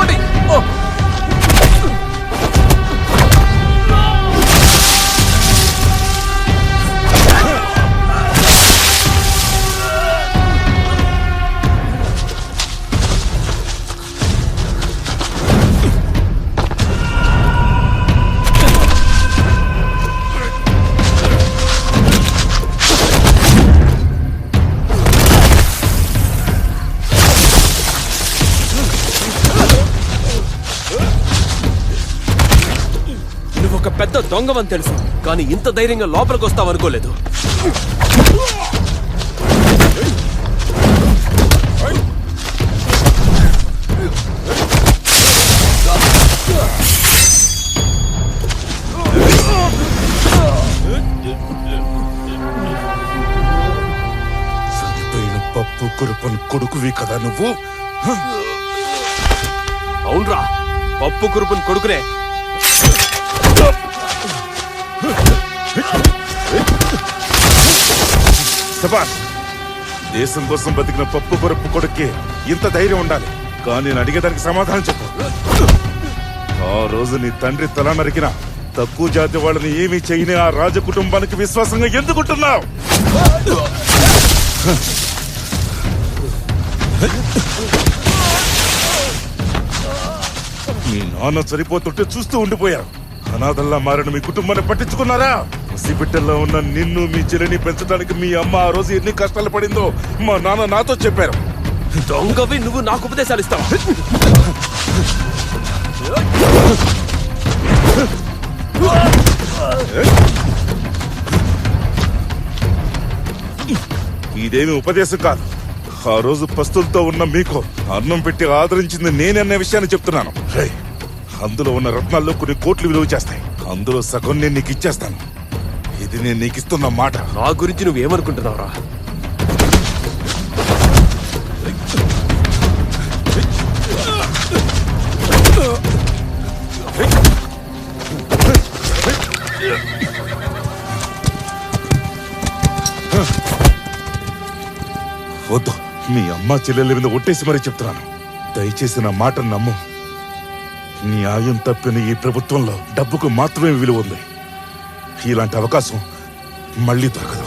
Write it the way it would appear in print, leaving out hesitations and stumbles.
పట్టుకోండి. ఒక పెద్ద దొంగవని తెలుసు, కానీ ఇంత ధైర్యంగా లోపలికి వస్తావనుకోలేదు. చనిపోయిన పప్పు కురుపన్ కొడుకువి కదా నువ్వు? అవునరా, పప్పు కురుపుని కొడుకునే. శభాష్. దేశం కోసం బతికిన పప్పు కొరపు కొడుక్కి ఇంత ధైర్యం ఉండాలి. కానీ నేను అడిగేదానికి సమాధానం చెప్పు. ఆ రోజు నీ తండ్రి తల నరికిన తక్కువ జాతి వాళ్ళని ఏమీ చేయని ఆ రాజ కుటుంబానికి విశ్వాసంగా ఎందుకుంటున్నావు? మీ నాన్న చనిపోతుంటే చూస్తూ ఉండిపోయారు. అనాథల్లా మారిన మీ కుటుంబాన్ని పట్టించుకున్నారా? పసిబిడ్డల్లో ఉన్న నిన్ను మీ చెల్లిని పెంచడానికి మీ అమ్మ ఆ రోజు ఎన్ని కష్టాలు పడిందో మా నాన్న నాతో చెప్పారు. దొంగవి నువ్వు నాకు ఉపదేశాలు ఇస్తావా? ఇదేమి ఉపదేశం కాదు. ఆ రోజు పస్తులతో ఉన్న మీకు అన్నం పెట్టి ఆదరించింది నేనన్న విషయాన్ని చెప్తున్నాను. అందులో ఉన్న రత్నాల్లో కొన్ని కోట్లు విలువ చేస్తాయి. అందులో సగం నేను నీకు ఇచ్చేస్తాను. ఇది నేను నీకు ఇస్తున్న మాట. నా గురించి నువ్వేమనుకుంటున్నావురా? వద్దు, మీ అమ్మ చెల్లెల మీద ఒట్టేసి మరీ చెప్తున్నాను. దయచేసి నా మాట నమ్ము. న్యాయం తప్పిన ఈ ప్రభుత్వంలో డబ్బుకు మాత్రమే విలువ ఉంది. ఇలాంటి అవకాశం మళ్ళీ దొరకదు.